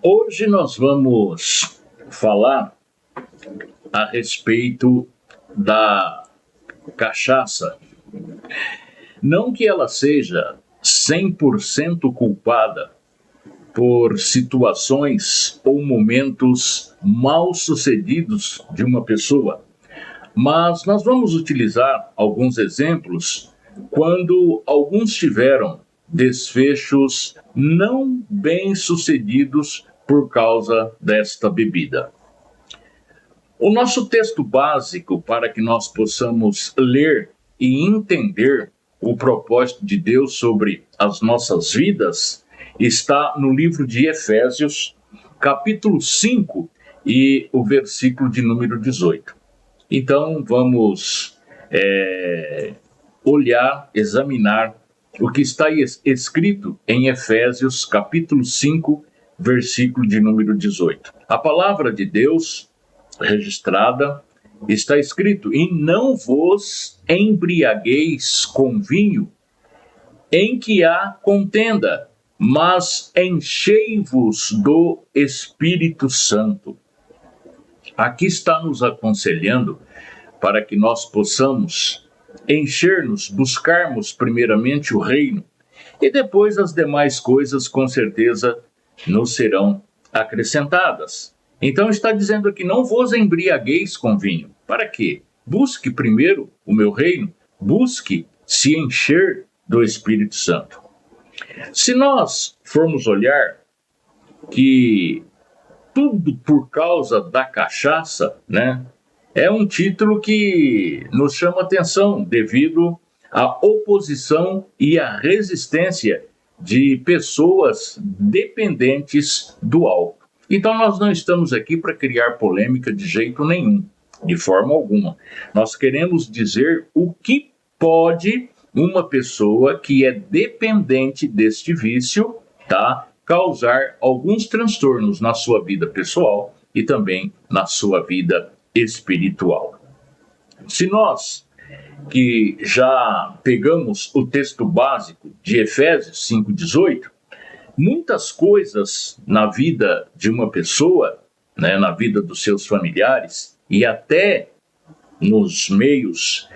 Hoje nós vamos falar a respeito da cachaça. Não que ela seja 100% culpada por situações ou momentos mal sucedidos de uma pessoa, mas nós vamos utilizar alguns exemplos quando alguns tiveram desfechos não bem sucedidos por causa desta bebida. O nosso texto básico para que nós possamos ler e entender o propósito de Deus sobre as nossas vidas está no livro de Efésios, capítulo 5 e o versículo de número 18. Então vamos olhar, examinar o que está escrito em Efésios, capítulo 5, versículo de número 18. A palavra de Deus registrada está escrito: e não vos embriagueis com vinho, em que há contenda, mas enchei-vos do Espírito Santo. Aqui está nos aconselhando para que nós possamos encher-nos, buscarmos primeiramente o reino, e depois as demais coisas com certeza nos serão acrescentadas. Então está dizendo aqui: não vos embriagueis com vinho. Para quê? Busque primeiro o meu reino, busque se encher do Espírito Santo. Se nós formos olhar que tudo por causa da cachaça, né? É um título que nos chama atenção devido à oposição e à resistência de pessoas dependentes do álcool. Então nós não estamos aqui para criar polêmica de jeito nenhum, de forma alguma. Nós queremos dizer o que pode uma pessoa que é dependente deste vício, tá, causar alguns transtornos na sua vida pessoal e também na sua vida espiritual. Se nós que já pegamos o texto básico de Efésios 5,18, muitas coisas na vida de uma pessoa, né, na vida dos seus familiares e até nos meios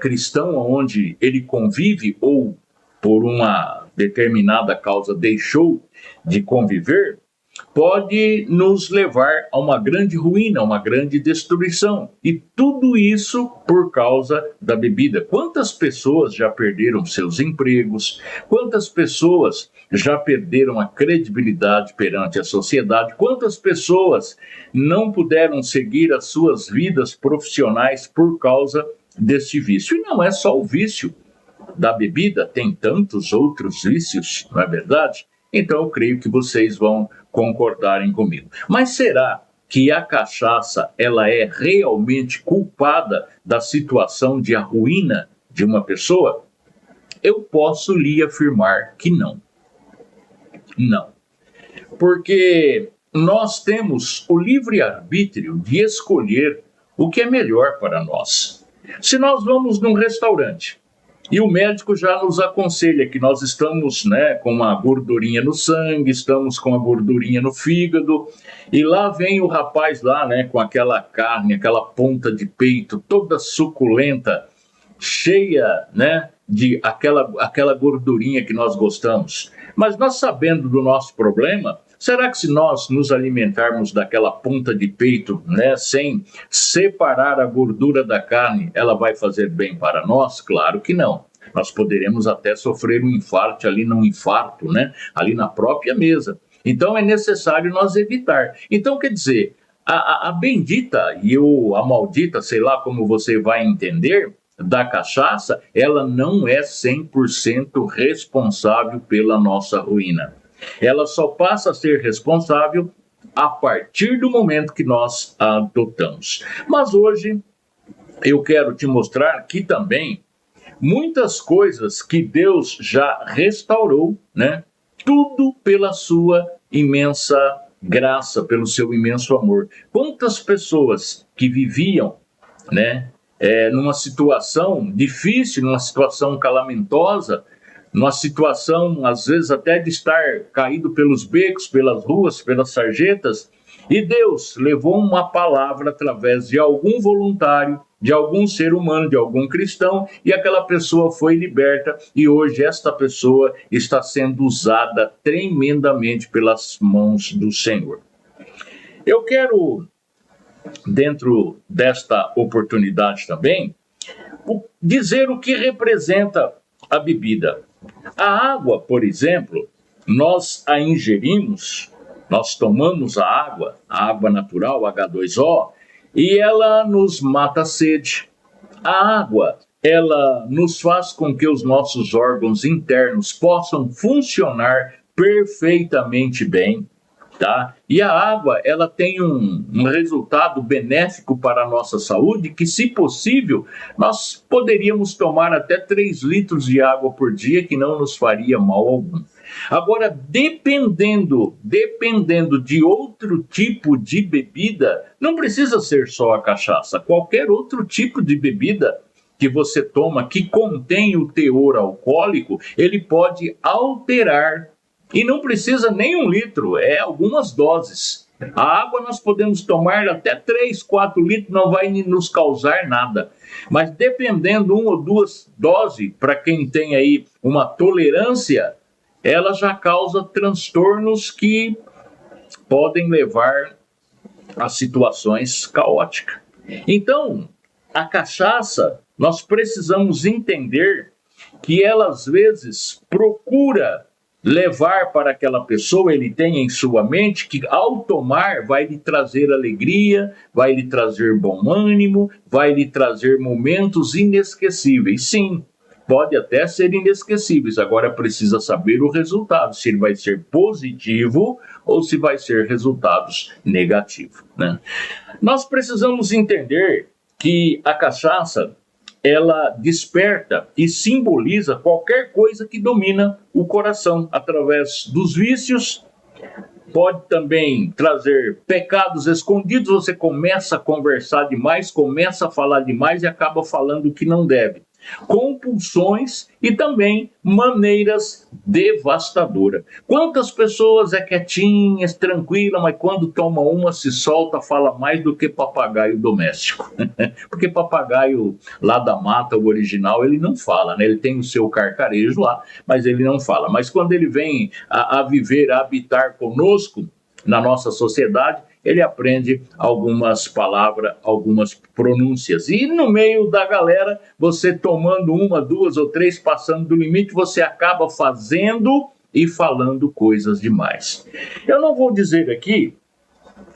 cristãos onde ele convive ou por uma determinada causa deixou de conviver, pode nos levar a uma grande ruína, uma grande destruição. E tudo isso por causa da bebida. Quantas pessoas já perderam seus empregos? Quantas pessoas já perderam a credibilidade perante a sociedade? Quantas pessoas não puderam seguir as suas vidas profissionais por causa deste vício? E não é só o vício da bebida, tem tantos outros vícios, não é verdade? Então eu creio que vocês vão concordarem comigo. Mas será que a cachaça ela é realmente culpada da situação de ruína de uma pessoa? Eu posso lhe afirmar que não. Não. Porque nós temos o livre-arbítrio de escolher o que é melhor para nós. Se nós vamos num restaurante e o médico já nos aconselha que nós estamos, né, com uma gordurinha no sangue, estamos com a gordurinha no fígado, e lá vem o rapaz lá, né, com aquela carne, aquela ponta de peito toda suculenta, cheia, né, de aquela gordurinha que nós gostamos. Mas nós sabendo do nosso problema, será que se nós nos alimentarmos daquela ponta de peito, né, sem separar a gordura da carne, ela vai fazer bem para nós? Claro que não. Nós poderemos até sofrer um infarto ali né, ali na própria mesa. Então é necessário nós evitar. Então quer dizer, a bendita e a maldita, sei lá como você vai entender, da cachaça, ela não é 100% responsável pela nossa ruína. Ela só passa a ser responsável a partir do momento que nós a adotamos. Mas hoje eu quero te mostrar que também muitas coisas que Deus já restaurou, né? Tudo pela sua imensa graça, pelo seu imenso amor. Quantas pessoas que viviam, né, numa situação difícil, numa situação calamitosa, numa situação, às vezes até de estar caído pelos becos, pelas ruas, pelas sarjetas, e Deus levou uma palavra através de algum voluntário, de algum ser humano, de algum cristão, e aquela pessoa foi liberta, e hoje esta pessoa está sendo usada tremendamente pelas mãos do Senhor. Eu quero, dentro desta oportunidade também, dizer o que representa a bebida. A água, por exemplo, nós a ingerimos, nós tomamos a água natural, H2O, e ela nos mata a sede. A água, ela nos faz com que os nossos órgãos internos possam funcionar perfeitamente bem, tá? E a água, ela tem um resultado benéfico para a nossa saúde, que, se possível, nós poderíamos tomar até 3 litros de água por dia, que não nos faria mal algum. Agora, dependendo de outro tipo de bebida, não precisa ser só a cachaça, qualquer outro tipo de bebida que você toma que contém o teor alcoólico, ele pode alterar. E não precisa nem 1 litro, é algumas doses. A água nós podemos tomar até 3, 4 litros, não vai nos causar nada. Mas dependendo 1 ou 2 doses, para quem tem aí uma tolerância, ela já causa transtornos que podem levar a situações caóticas. Então, a cachaça, nós precisamos entender que ela às vezes procura levar para aquela pessoa, ele tem em sua mente que ao tomar vai lhe trazer alegria, vai lhe trazer bom ânimo, vai lhe trazer momentos inesquecíveis. Sim, pode até ser inesquecíveis, agora precisa saber o resultado, se ele vai ser positivo ou se vai ser resultados negativos, né? Nós precisamos entender que a cachaça, ela desperta e simboliza qualquer coisa que domina o coração, através dos vícios, pode também trazer pecados escondidos, você começa a conversar demais, começa a falar demais e acaba falando o que não deve. Compulsões e também maneiras devastadoras. Quantas pessoas é quietinhas, tranquila, mas quando toma uma se solta, fala mais do que papagaio doméstico. Porque papagaio lá da mata, o original, ele não fala, né? Ele tem o seu carcarejo lá, mas ele não fala. Mas quando ele vem a viver, a habitar conosco, na nossa sociedade, ele aprende algumas palavras, algumas pronúncias. E no meio da galera, você tomando 1, 2 ou 3, passando do limite, você acaba fazendo e falando coisas demais. Eu não vou dizer aqui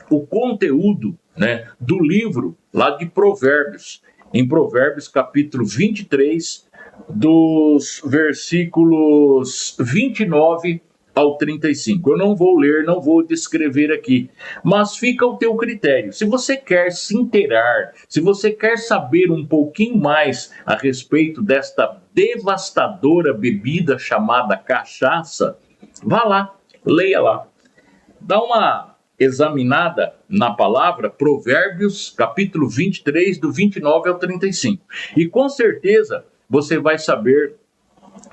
o conteúdo, né, do livro lá de Provérbios, em Provérbios capítulo 23, dos versículos 29 ao 35. Eu não vou ler, não vou descrever aqui, mas fica ao teu critério. Se você quer se inteirar, se você quer saber um pouquinho mais a respeito desta devastadora bebida chamada cachaça, vá lá, leia lá. Dá uma examinada na palavra Provérbios, capítulo 23, do 29 ao 35. E com certeza você vai saber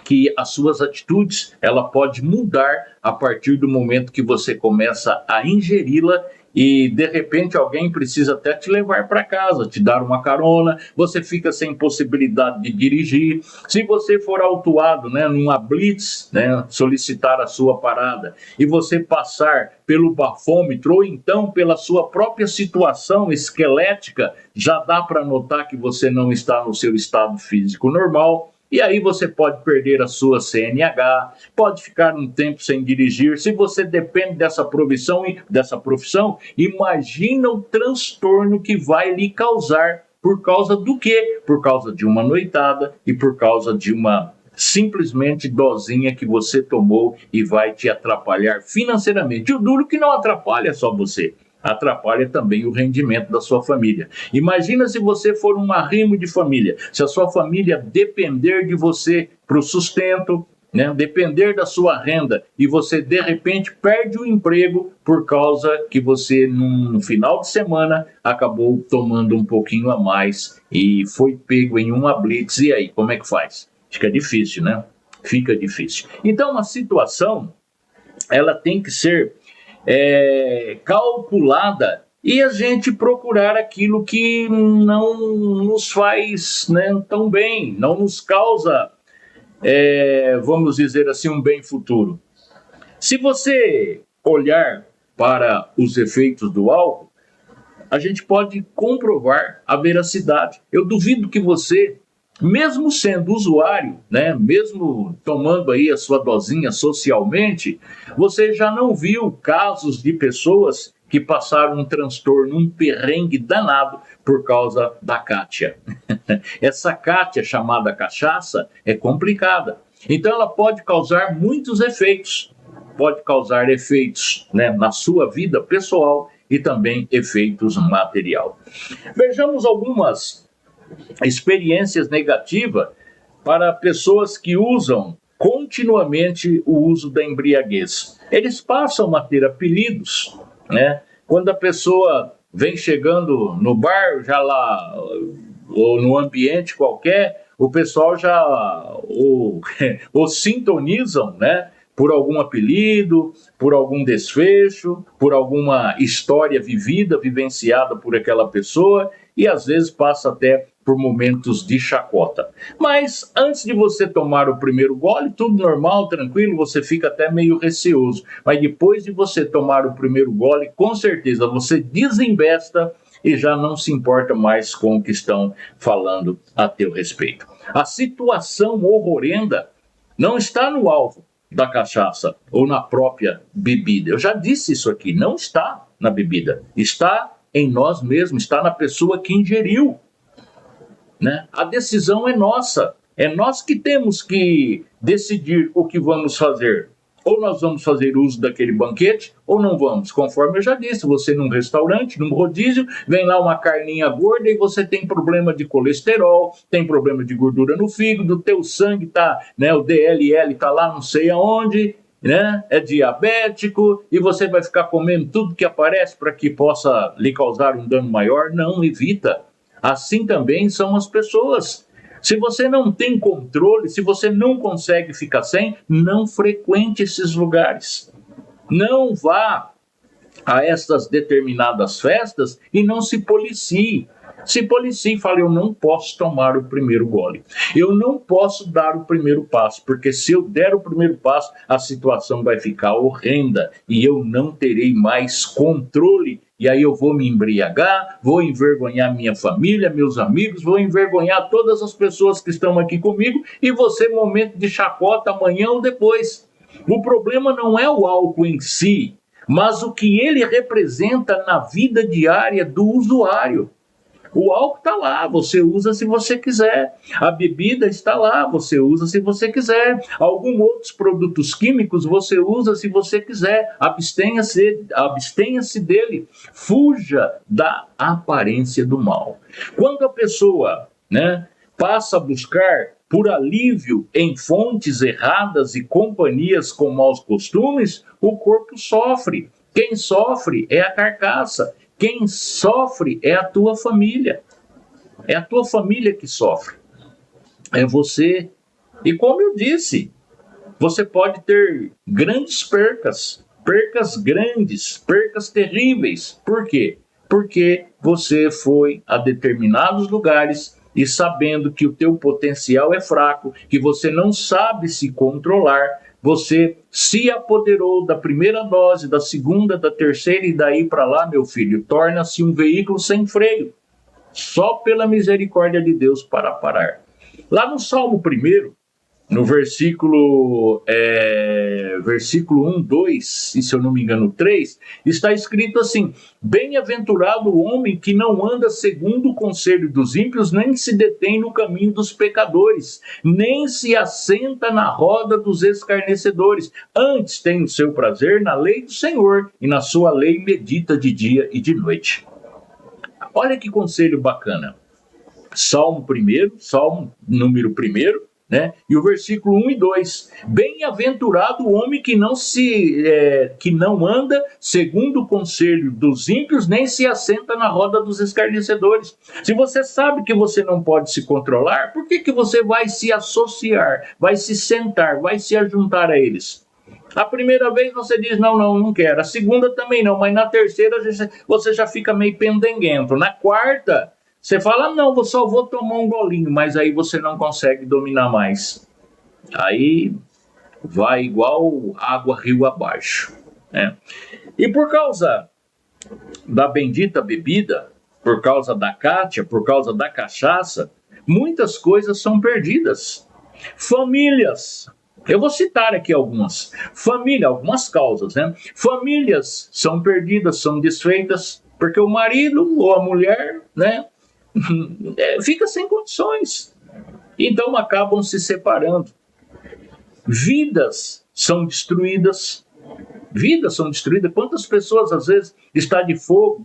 que as suas atitudes, ela pode mudar a partir do momento que você começa a ingeri-la e de repente alguém precisa até te levar para casa, te dar uma carona, você fica sem possibilidade de dirigir. Se você for autuado, né, numa blitz, né, solicitar a sua parada e você passar pelo bafômetro ou então pela sua própria situação esquelética, já dá para notar que você não está no seu estado físico normal. E aí você pode perder a sua CNH, pode ficar um tempo sem dirigir. Se você depende dessa profissão, imagina o transtorno que vai lhe causar. Por causa do quê? Por causa de uma noitada e por causa de uma simplesmente dosinha que você tomou e vai te atrapalhar financeiramente. O duro que não atrapalha só você, atrapalha também o rendimento da sua família. Imagina se você for um arrimo de família, se a sua família depender de você para o sustento, né, depender da sua renda e você de repente perde o emprego por causa que você no final de semana acabou tomando um pouquinho a mais e foi pego em uma blitz. E aí, como é que faz? Fica difícil, né? fica difícil. Então, a situação, ela tem que ser calculada e a gente procurar aquilo que não nos faz, né, tão bem, não nos causa, vamos dizer assim, um bem futuro. Se você olhar para os efeitos do álcool, a gente pode comprovar a veracidade. Eu duvido que você, mesmo sendo usuário, né, mesmo tomando aí a sua dosinha socialmente, você já não viu casos de pessoas que passaram um transtorno, um perrengue danado por causa da cátia. Essa cátia chamada cachaça é complicada. Então ela pode causar muitos efeitos. Pode causar efeitos, né, na sua vida pessoal e também efeitos material. Vejamos algumas experiências negativas para pessoas que usam continuamente o uso da embriaguez. Eles passam a ter apelidos, né? Quando a pessoa vem chegando no bar, já lá, ou no ambiente qualquer, o pessoal já o sintonizam, né? Por algum apelido, por algum desfecho, por alguma história vivida, vivenciada por aquela pessoa, e às vezes passa até por momentos de chacota. Mas antes de você tomar o primeiro gole, tudo normal, tranquilo, você fica até meio receoso. Mas depois de você tomar o primeiro gole, com certeza você desembesta e já não se importa mais com o que estão falando a teu respeito. A situação horrorenda não está no alvo da cachaça ou na própria bebida. Eu já disse isso aqui, não está na bebida, está em nós mesmos, está na pessoa que ingeriu, né? A decisão é nossa, é nós que temos que decidir o que vamos fazer. Ou nós vamos fazer uso daquele banquete, ou não vamos. Conforme eu já disse, você num restaurante, num rodízio, vem lá uma carninha gorda e você tem problema de colesterol, tem problema de gordura no fígado, teu sangue tá, né, o DLL tá lá não sei aonde, né, é diabético, e você vai ficar comendo tudo que aparece para que possa lhe causar um dano maior. Não, evita. Assim também são as pessoas. Se você não tem controle, se você não consegue ficar sem, não frequente esses lugares. Não vá a essas determinadas festas e não se policie. Se policie e fale, eu não posso tomar o primeiro gole. Eu não posso dar o primeiro passo, porque se eu der o primeiro passo, a situação vai ficar horrenda e eu não terei mais controle. E aí eu vou me embriagar, vou envergonhar minha família, meus amigos, vou envergonhar todas as pessoas que estão aqui comigo e você momento de chacota amanhã ou depois. O problema não é o álcool em si, mas o que ele representa na vida diária do usuário. O álcool está lá, você usa se você quiser. A bebida está lá, você usa se você quiser. Alguns outros produtos químicos você usa se você quiser. Abstenha-se dele. Fuja da aparência do mal. Quando a pessoa, né, passa a buscar por alívio em fontes erradas e companhias com maus costumes, o corpo sofre. Quem sofre é a carcaça. Quem sofre é a tua família. É a tua família que sofre. É você. E como eu disse, você pode ter grandes percas. Percas grandes, percas terríveis. Por quê? Porque você foi a determinados lugares e sabendo que o teu potencial é fraco, que você não sabe se controlar, você se apoderou da primeira dose, da segunda, da terceira e daí para lá, meu filho, torna-se um veículo sem freio. Só pela misericórdia de Deus para parar. Lá no Salmo 1, no versículo 1, 2, e se eu não me engano 3, está escrito assim: bem-aventurado o homem que não anda segundo o conselho dos ímpios, nem se detém no caminho dos pecadores, nem se assenta na roda dos escarnecedores. Antes tem o seu prazer na lei do Senhor, e na sua lei medita de dia e de noite. Olha que conselho bacana. Salmo número 1, né? E o versículo 1 e 2. Bem-aventurado o homem que não anda segundo o conselho dos ímpios, nem se assenta na roda dos escarnecedores. Se você sabe que você não pode se controlar, por que você vai se associar, vai se sentar, vai se ajuntar a eles? A primeira vez você diz, não quero. A segunda também não, mas na terceira você já fica meio pendenguento. Na quarta, você fala, não, eu só vou tomar um golinho, mas aí você não consegue dominar mais. Aí vai igual água rio abaixo, né? E por causa da bendita bebida, por causa da cátia, por causa da cachaça, muitas coisas são perdidas. Famílias. Eu vou citar aqui algumas. Algumas causas, né? Famílias são perdidas, são desfeitas, porque o marido ou a mulher, né, fica sem condições. Então acabam se separando. Vidas são destruídas. Quantas pessoas às vezes está de fogo,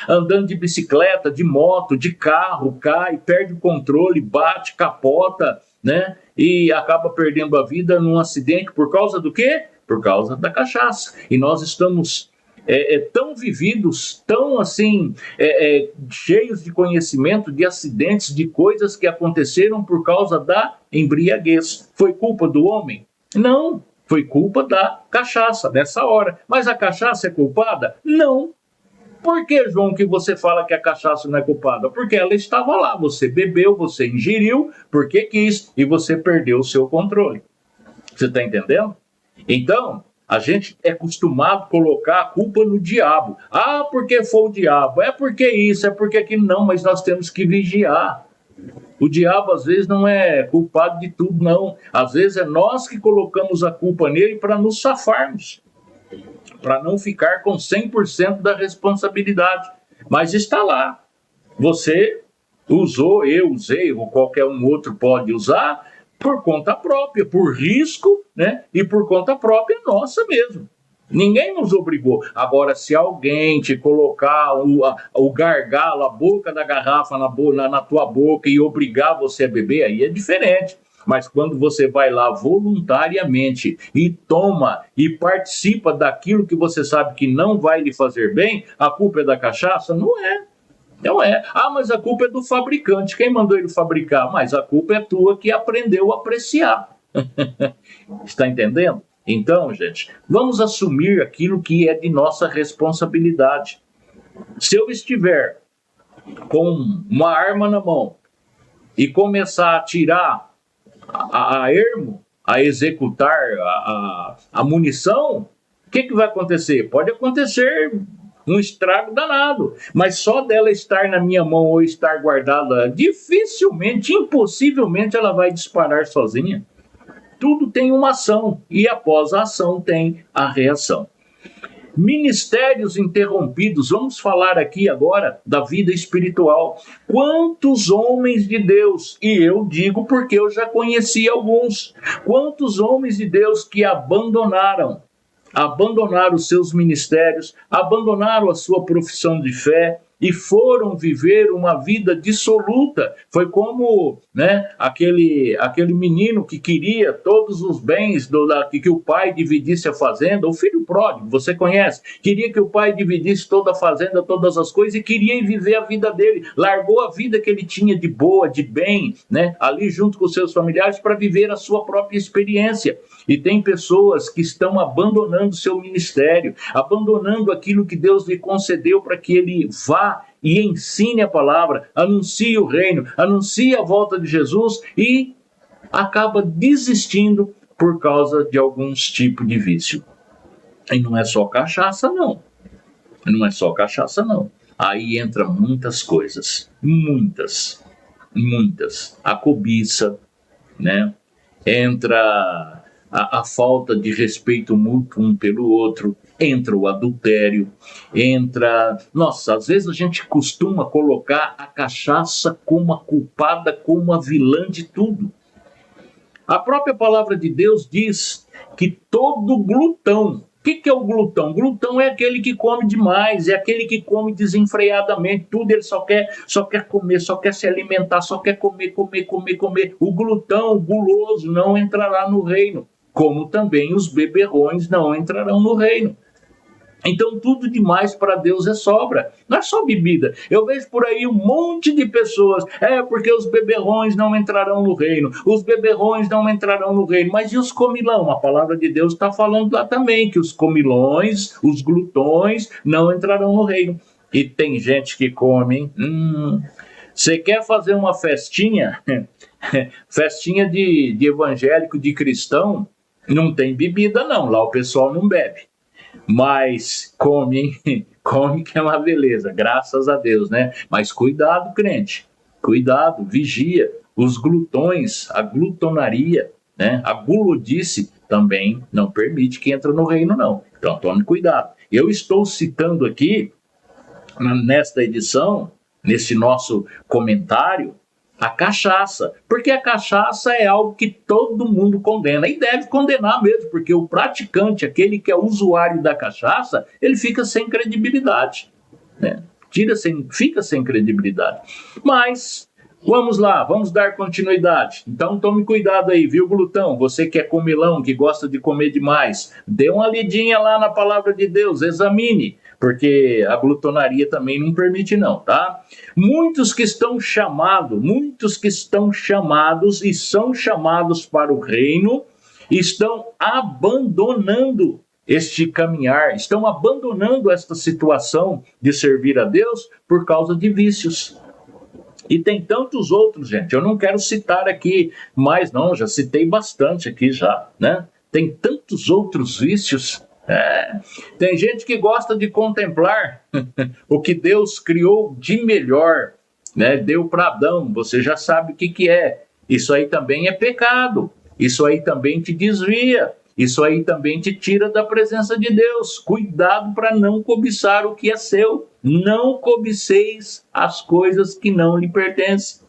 andando de bicicleta, de moto, de carro, cai, perde o controle, bate, capota, né? E acaba perdendo a vida num acidente por causa do quê? Por causa da cachaça. E nós estamos tão vividos, tão assim, cheios de conhecimento de acidentes, de coisas que aconteceram por causa da embriaguez. Foi culpa do homem? Não. Foi culpa da cachaça nessa hora. Mas a cachaça é culpada? Não. Por que, João, que você fala que a cachaça não é culpada? Porque ela estava lá. Você bebeu, você ingeriu, porque quis, e você perdeu o seu controle. Você está entendendo? Então, a gente é acostumado a colocar a culpa no diabo. Ah, porque foi o diabo. É porque isso, é porque aquilo. Não, mas nós temos que vigiar. O diabo, às vezes, não é culpado de tudo, não. Às vezes, é nós que colocamos a culpa nele para nos safarmos, para não ficar com 100% da responsabilidade. Mas está lá. Você usou, eu usei, ou qualquer um outro pode usar, por conta própria, por risco, né? E por conta própria nossa mesmo. Ninguém nos obrigou. Agora, se alguém te colocar o gargalo, a boca da garrafa na tua boca e obrigar você a beber, aí é diferente. Mas quando você vai lá voluntariamente e toma e participa daquilo que você sabe que não vai lhe fazer bem, a culpa é da cachaça? Não é. Não é. Ah, mas a culpa é do fabricante. Quem mandou ele fabricar? Mas a culpa é tua que aprendeu a apreciar. Está entendendo? Então, gente, vamos assumir aquilo que é de nossa responsabilidade. Se eu estiver com uma arma na mão e começar a atirar a ermo, a executar a munição, o que vai acontecer? Pode acontecer um estrago danado, mas só dela estar na minha mão ou estar guardada, dificilmente, impossivelmente ela vai disparar sozinha. Tudo tem uma ação e após a ação tem a reação. Ministérios interrompidos. Vamos falar aqui agora da vida espiritual. Quantos homens de Deus, e eu digo porque eu já conheci alguns, quantos homens de Deus que abandonaram os seus ministérios, abandonaram a sua profissão de fé e foram viver uma vida dissoluta. Foi como, né, aquele menino que queria todos os bens que o pai dividisse a fazenda, o filho pródigo, você conhece, queria que o pai dividisse toda a fazenda, todas as coisas, e queria viver a vida dele, largou a vida que ele tinha de boa, de bem, né, ali junto com seus familiares, para viver a sua própria experiência. E tem pessoas que estão abandonando seu ministério, abandonando aquilo que Deus lhe concedeu para que ele vá e ensine a palavra, anuncie o reino, anuncie a volta de Jesus e acaba desistindo por causa de alguns tipos de vício. E não é só cachaça, não. Não é só cachaça, não. Aí entra muitas coisas, muitas. A cobiça, né? Entra a falta de respeito mútuo um pelo outro, entra o adultério, Nossa, às vezes a gente costuma colocar a cachaça como a culpada, como a vilã de tudo. A própria palavra de Deus diz que todo glutão O que é o glutão? Glutão é aquele que come demais, é aquele que come desenfreadamente, tudo ele só quer comer, só quer se alimentar, só quer comer, comer, comer, comer. O glutão, o guloso, não entrará no reino, como também os beberrões não entrarão no reino. Então, tudo demais para Deus é sobra. Não é só bebida. Eu vejo por aí um monte de pessoas. Porque os beberrões não entrarão no reino. Os beberrões não entrarão no reino. Mas e os comilão? A palavra de Deus está falando lá também que os comilões, os glutões, não entrarão no reino. E tem gente que come, hein? Você quer fazer uma festinha? Festinha de evangélico, de cristão? Não tem bebida, não. Lá o pessoal não bebe. Mas come que é uma beleza, graças a Deus, né? Mas cuidado, crente, cuidado, vigia. Os glutões, a glutonaria, né? A gulodice também não permite que entre no reino, não. Então tome cuidado. Eu estou citando aqui, nesta edição, nesse nosso comentário, a cachaça, porque a cachaça é algo que todo mundo condena, e deve condenar mesmo, porque o praticante, aquele que é usuário da cachaça, ele fica sem credibilidade, né? Fica sem credibilidade. Mas, vamos lá, vamos dar continuidade. Então tome cuidado aí, viu, glutão? Você que é comilão, que gosta de comer demais, dê uma lidinha lá na palavra de Deus, examine, porque a glutonaria também não permite não, tá? Muitos que estão chamados e são chamados para o reino, estão abandonando este caminhar, estão abandonando esta situação de servir a Deus por causa de vícios. E tem tantos outros, gente, eu não quero citar aqui mais não, já citei bastante aqui já, né? Tem tantos outros vícios. Tem gente que gosta de contemplar o que Deus criou de melhor, né? Deu para Adão, você já sabe o que é. Isso aí também é pecado, isso aí também te desvia, isso aí também te tira da presença de Deus. Cuidado para não cobiçar o que é seu. Não cobiceis as coisas que não lhe pertencem.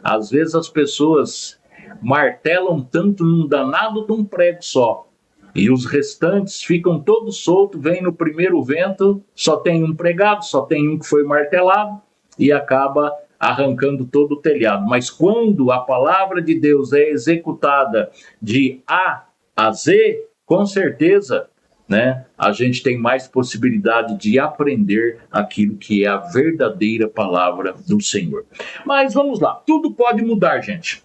Às vezes as pessoas martelam tanto num danado de um prego só, e os restantes ficam todos soltos, vem no primeiro vento, só tem um pregado, só tem um que foi martelado, e acaba arrancando todo o telhado. Mas quando a palavra de Deus é executada de A a Z, com certeza, né, a gente tem mais possibilidade de aprender aquilo que é a verdadeira palavra do Senhor. Mas vamos lá, tudo pode mudar, gente.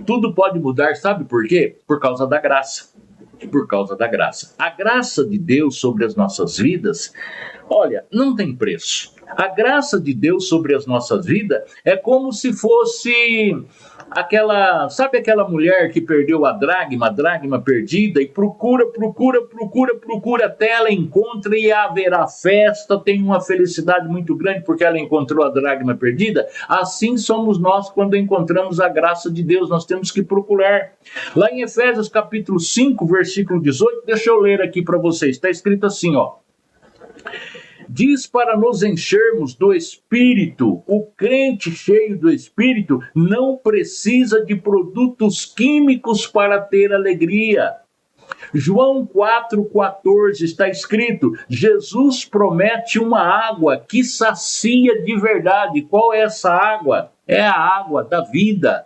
Tudo pode mudar, sabe por quê? Por causa da graça. Por causa da graça. A graça de Deus sobre as nossas vidas, olha, não tem preço. A graça de Deus sobre as nossas vidas é como se fosse sabe aquela mulher que perdeu a dracma perdida, e procura até ela encontra, e haverá festa, tem uma felicidade muito grande porque ela encontrou a dracma perdida. Assim somos nós quando encontramos a graça de Deus, nós temos que procurar. Lá em Efésios capítulo 5, versículo 18, deixa eu ler aqui para vocês, está escrito assim, ó. Diz para nos enchermos do Espírito. O crente cheio do Espírito não precisa de produtos químicos para ter alegria. João 4,14 está escrito: Jesus promete uma água que sacia de verdade. Qual é essa água? É a água da vida.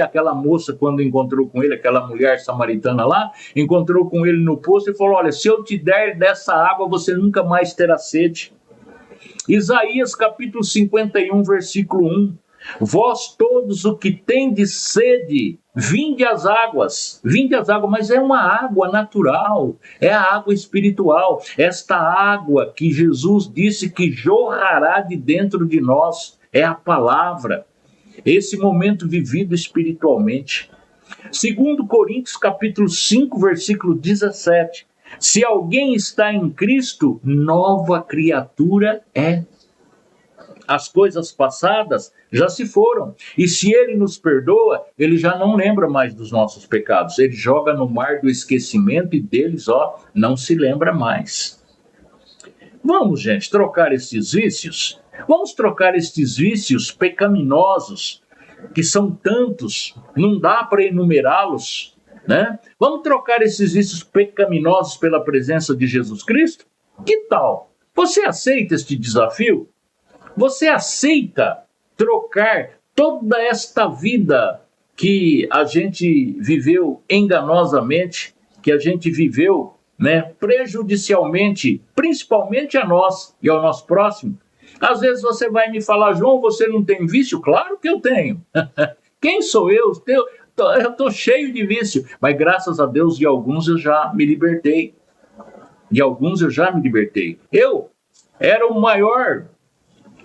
Aquela moça, quando encontrou com ele, aquela mulher samaritana lá, encontrou com ele no poço e falou: olha, se eu te der dessa água, você nunca mais terá sede. Isaías capítulo 51, versículo 1. Vós todos o que tendes sede, vinde às águas, mas é uma água natural, é a água espiritual, esta água que Jesus disse que jorrará de dentro de nós, é a palavra. Esse momento vivido espiritualmente. 2 Coríntios capítulo 5, versículo 17. Se alguém está em Cristo, nova criatura é. As coisas passadas já se foram. E se Ele nos perdoa, Ele já não lembra mais dos nossos pecados. Ele joga no mar do esquecimento e deles, não se lembra mais. Vamos, gente, trocar esses vícios? Vamos trocar estes vícios pecaminosos, que são tantos, não dá para enumerá-los. né? Vamos trocar esses vícios pecaminosos pela presença de Jesus Cristo? Que tal? Você aceita este desafio? Você aceita trocar toda esta vida que a gente viveu enganosamente, que a gente viveu, né, prejudicialmente, principalmente a nós e ao nosso próximo? Às vezes você vai me falar, João, você não tem vício? Claro que eu tenho. Quem sou eu? Eu estou cheio de vício, mas graças a Deus de alguns eu já me libertei. Eu era o maior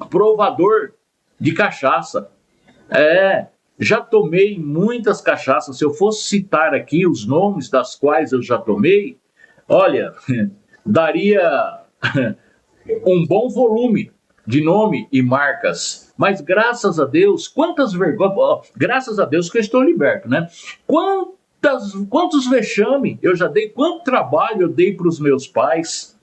provador de cachaça. Já tomei muitas cachaças. Se eu fosse citar aqui os nomes das quais eu já tomei, olha, daria um bom volume de nome e marcas. Mas graças a Deus, quantas vergonhas, graças a Deus que eu estou liberto, né? Quantos vexame eu já dei, quanto trabalho eu dei para os meus pais.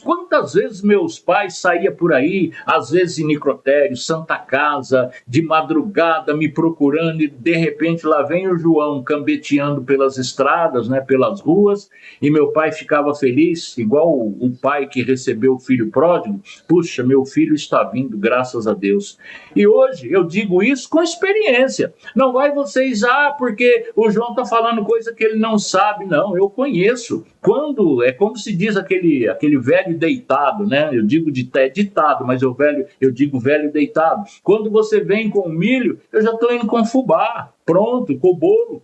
Quantas vezes meus pais saíam por aí, às vezes em necrotério, Santa Casa, de madrugada me procurando, e de repente lá vem o João cambeteando pelas estradas, né, pelas ruas, e meu pai ficava feliz, igual o pai que recebeu o filho pródigo. Puxa, meu filho está vindo, graças a Deus. E hoje eu digo isso com experiência. Não vai vocês, porque o João está falando coisa que ele não sabe. Não, eu conheço. É como se diz aquele velho deitado, né? Eu digo ditado, mas eu digo velho deitado. Quando você vem com milho, eu já estou indo com fubá, pronto, com o bolo.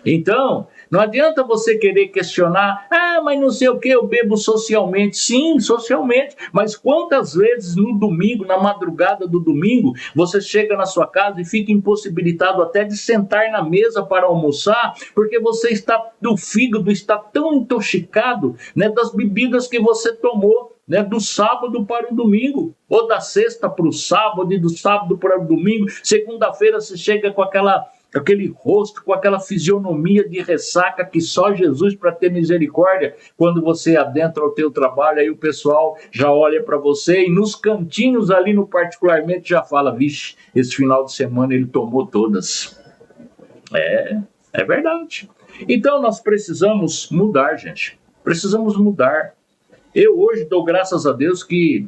Então, não adianta você querer questionar, mas não sei o que, eu bebo socialmente. Sim, socialmente, mas quantas vezes no domingo, na madrugada do domingo, você chega na sua casa e fica impossibilitado até de sentar na mesa para almoçar, porque o fígado está tão intoxicado, né, das bebidas que você tomou, né, do sábado para o domingo, ou da sexta para o sábado e do sábado para o domingo. Segunda-feira você chega com aquele rosto, com aquela fisionomia de ressaca que só Jesus para ter misericórdia. Quando você adentra o teu trabalho, aí o pessoal já olha para você e nos cantinhos ali no particularmente já fala, vixe, esse final de semana ele tomou todas. É verdade. Então nós precisamos mudar, gente. Precisamos mudar. Eu hoje dou graças a Deus que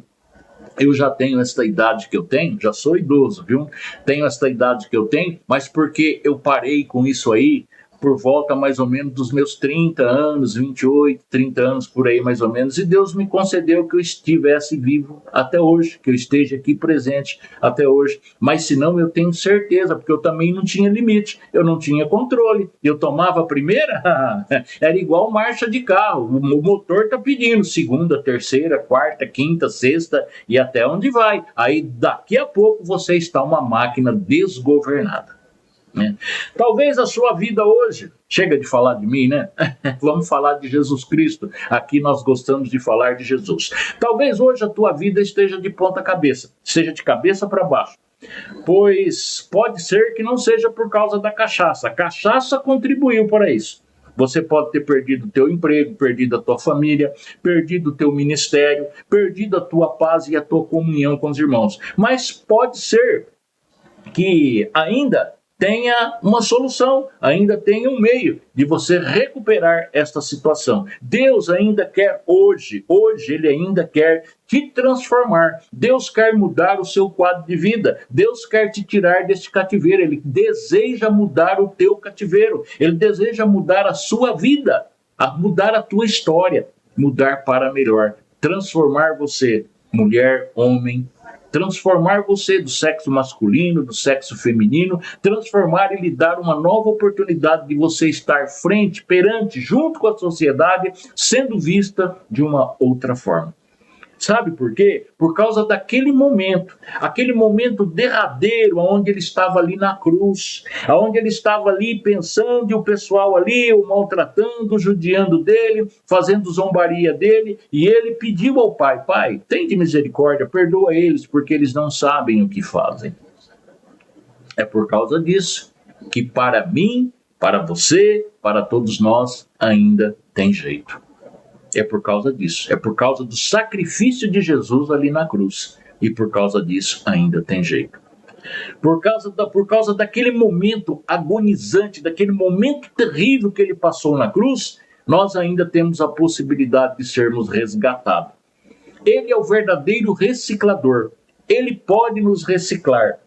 eu já tenho esta idade que eu tenho, já sou idoso, viu? Tenho esta idade que eu tenho, mas porque eu parei com isso aí por volta mais ou menos dos meus 30 anos, 28, 30 anos por aí mais ou menos, e Deus me concedeu que eu estivesse vivo até hoje, que eu esteja aqui presente até hoje. Mas senão eu tenho certeza, porque eu também não tinha limite, eu não tinha controle, eu tomava a primeira, era igual marcha de carro, o motor tá pedindo segunda, terceira, quarta, quinta, sexta e até onde vai. Aí daqui a pouco você está uma máquina desgovernada. Talvez a sua vida hoje, chega de falar de mim, né? Vamos falar de Jesus Cristo. Aqui nós gostamos de falar de Jesus. Talvez hoje a tua vida esteja de ponta cabeça, seja de cabeça para baixo. Pois pode ser que não seja por causa da cachaça. A cachaça contribuiu para isso. Você pode ter perdido o teu emprego, perdido a tua família, perdido o teu ministério, perdido a tua paz e a tua comunhão com os irmãos. Mas pode ser que ainda tenha uma solução, ainda tenha um meio de você recuperar esta situação. Deus ainda quer hoje Ele ainda quer te transformar. Deus quer mudar o seu quadro de vida. Deus quer te tirar deste cativeiro. Ele deseja mudar o teu cativeiro. Ele deseja mudar a sua vida, mudar a tua história, mudar para melhor, transformar você, mulher, homem, transformar você do sexo masculino, do sexo feminino, transformar e lhe dar uma nova oportunidade de você estar perante, junto com a sociedade, sendo vista de uma outra forma. Sabe por quê? Por causa daquele momento derradeiro, onde ele estava ali na cruz, onde ele estava ali pensando e o pessoal ali o maltratando, judiando dele, fazendo zombaria dele, e ele pediu ao Pai, Pai, tem de misericórdia, perdoa eles, porque eles não sabem o que fazem. É por causa disso que para mim, para você, para todos nós, ainda tem jeito. É por causa disso, é por causa do sacrifício de Jesus ali na cruz. E por causa disso ainda tem jeito. Por causa daquele momento agonizante, daquele momento terrível que ele passou na cruz, nós ainda temos a possibilidade de sermos resgatados. Ele é o verdadeiro reciclador. Ele pode nos reciclar.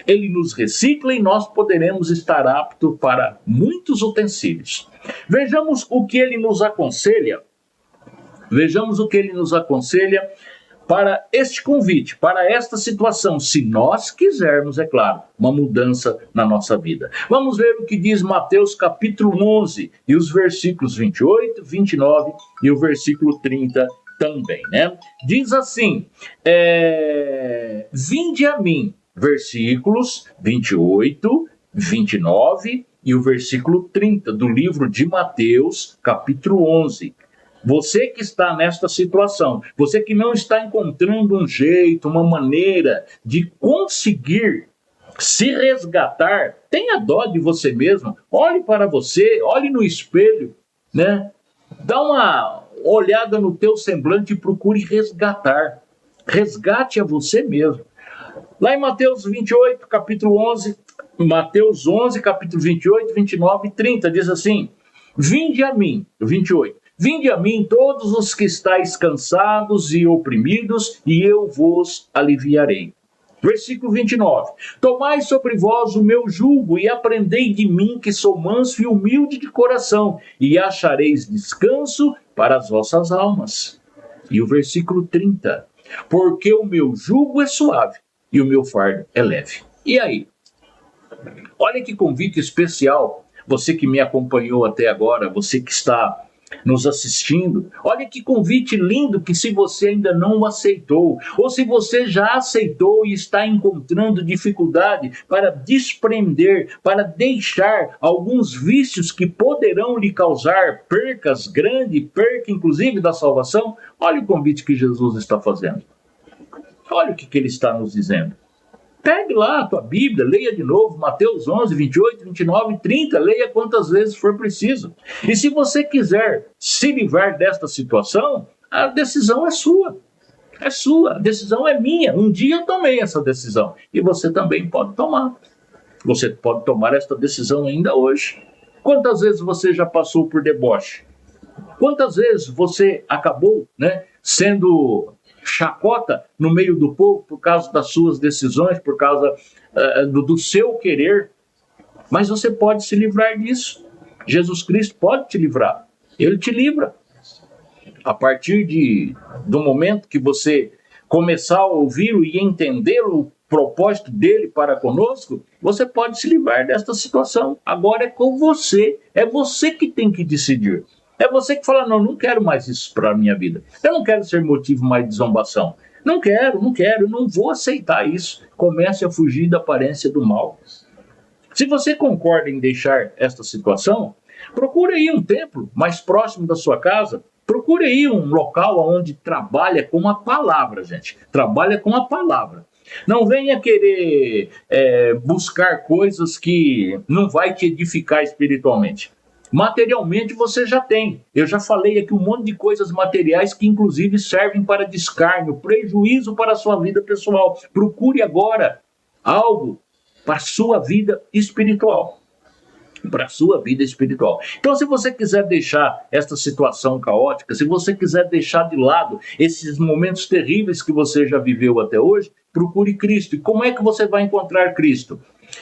Ele nos recicla e nós poderemos estar aptos para muitos utensílios. Vejamos o que ele nos aconselha. Vejamos o que ele nos aconselha para este convite, para esta situação, se nós quisermos, é claro, uma mudança na nossa vida. Vamos ver o que diz Mateus capítulo 11 e os versículos 28, 29 e o versículo 30 também, né? Diz assim, vinde a mim, versículos 28, 29 e o versículo 30 do livro de Mateus, capítulo 11. Você que está nesta situação, você que não está encontrando um jeito, uma maneira de conseguir se resgatar, tenha dó de você mesmo, olhe para você, olhe no espelho, né? Dá uma olhada no teu semblante e procure resgatar. Resgate a você mesmo. Lá em Mateus 28, capítulo 11, Mateus 11, capítulo 28, 29 e 30, diz assim, vinde a mim, 28. Vinde a mim todos os que estáis cansados e oprimidos, e eu vos aliviarei. Versículo 29. Tomai sobre vós o meu jugo e aprendei de mim, que sou manso e humilde de coração, e achareis descanso para as vossas almas. E o versículo 30. Porque o meu jugo é suave e o meu fardo é leve. E aí? Olha que convite especial. Você que me acompanhou até agora, você que está nos assistindo, olha que convite lindo, que se você ainda não o aceitou, ou se você já aceitou e está encontrando dificuldade para desprender, para deixar alguns vícios que poderão lhe causar percas, grande perca inclusive da salvação, olha o convite que Jesus está fazendo. Olha o que ele está nos dizendo. Pegue lá a tua Bíblia, leia de novo Mateus 11, 28, 29 e 30, leia quantas vezes for preciso. E se você quiser se livrar desta situação, a decisão é sua. É sua, a decisão é minha. Um dia eu tomei essa decisão e você também pode tomar. Você pode tomar esta decisão ainda hoje. Quantas vezes você já passou por deboche? Quantas vezes você acabou, sendo chacota no meio do povo por causa das suas decisões, por causa do seu querer? Mas você pode se livrar disso. Jesus Cristo pode te livrar. Ele te livra. A partir do momento que você começar a ouvi-lo e entender o propósito dele para conosco, você pode se livrar desta situação. Agora é com você. É você que tem que decidir. É você que fala, não quero mais isso para a minha vida. Eu não quero ser motivo mais de zombação. Não quero, eu não vou aceitar isso. Comece a fugir da aparência do mal. Se você concorda em deixar esta situação, procure aí um templo mais próximo da sua casa. Procure aí um local onde trabalha com a palavra, gente. Trabalha com a palavra. Não venha querer buscar coisas que não vai te edificar espiritualmente. Materialmente você já tem. Eu já falei aqui um monte de coisas materiais que inclusive servem para descargo, prejuízo para a sua vida pessoal. Procure agora algo para a sua vida espiritual. Para a sua vida espiritual. Então, se você quiser deixar esta situação caótica, se você quiser deixar de lado esses momentos terríveis que você já viveu até hoje, procure Cristo. E como é que você vai encontrar Cristo?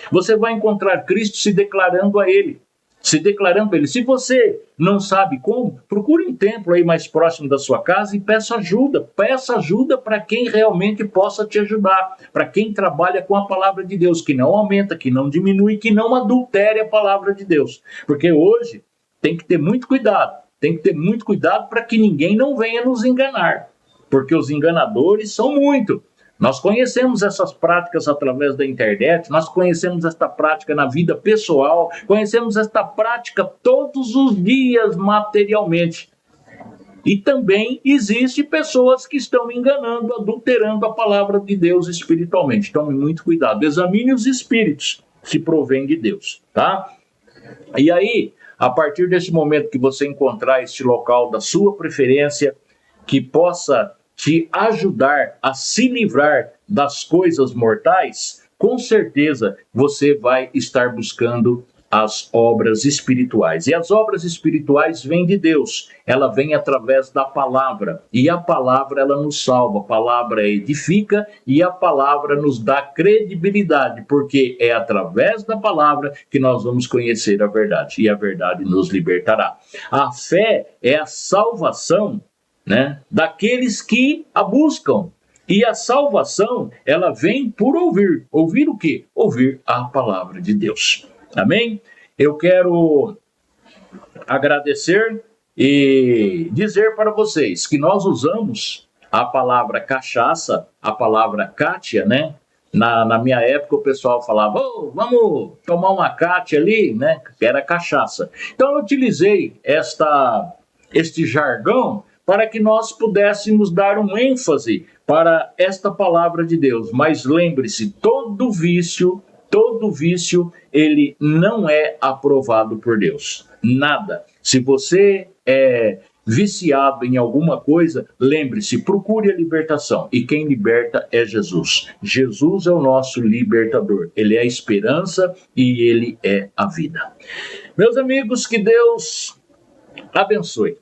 Você vai encontrar Cristo se declarando a Ele. Se você não sabe como, procure um templo aí mais próximo da sua casa e peça ajuda. Peça ajuda para quem realmente possa te ajudar. Para quem trabalha com a palavra de Deus, que não aumenta, que não diminui, que não adultere a palavra de Deus. Porque hoje tem que ter muito cuidado. Tem que ter muito cuidado para que ninguém não venha nos enganar. Porque os enganadores são muitos. Nós conhecemos essas práticas através da internet, nós conhecemos esta prática na vida pessoal, conhecemos esta prática todos os dias materialmente. E também existem pessoas que estão enganando, adulterando a palavra de Deus espiritualmente. Tome muito cuidado, examine os espíritos, se provém de Deus, tá? E aí, a partir desse momento que você encontrar este local da sua preferência, que possa te ajudar a se livrar das coisas mortais, com certeza você vai estar buscando as obras espirituais. E as obras espirituais vêm de Deus. Ela vem através da palavra. E a palavra, ela nos salva. A palavra edifica e a palavra nos dá credibilidade, porque é através da palavra que nós vamos conhecer a verdade. E a verdade nos libertará. A fé é a salvação, né, daqueles que a buscam. E a salvação, ela vem por ouvir. Ouvir o quê? Ouvir a palavra de Deus. Amém? Eu quero agradecer e dizer para vocês que nós usamos a palavra cachaça, a palavra cátia, né? Na minha época o pessoal falava, vamos tomar uma cátia ali, né? Que era cachaça. Então eu utilizei este jargão para que nós pudéssemos dar um ênfase para esta palavra de Deus. Mas lembre-se, todo vício, ele não é aprovado por Deus. Nada. Se você é viciado em alguma coisa, lembre-se, procure a libertação. E quem liberta é Jesus. Jesus é o nosso libertador. Ele é a esperança e ele é a vida. Meus amigos, que Deus abençoe.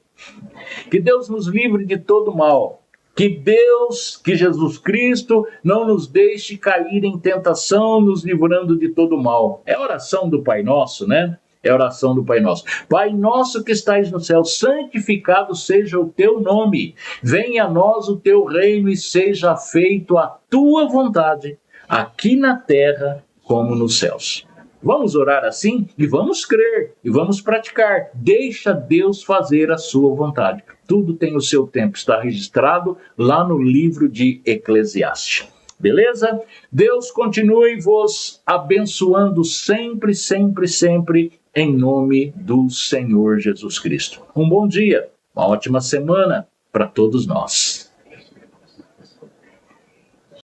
Que Deus nos livre de todo mal. Que Jesus Cristo não nos deixe cair em tentação, nos livrando de todo mal. É a oração do Pai Nosso, né? É a oração do Pai Nosso. Pai nosso que estais no céu, santificado seja o teu nome. Venha a nós o teu reino e seja feito a tua vontade, aqui na terra como nos céus. Vamos orar assim e vamos crer e vamos praticar. Deixa Deus fazer a sua vontade. Tudo tem o seu tempo, está registrado lá no livro de Eclesiastes. Beleza? Deus continue vos abençoando sempre, sempre, sempre, em nome do Senhor Jesus Cristo. Um bom dia, uma ótima semana para todos nós.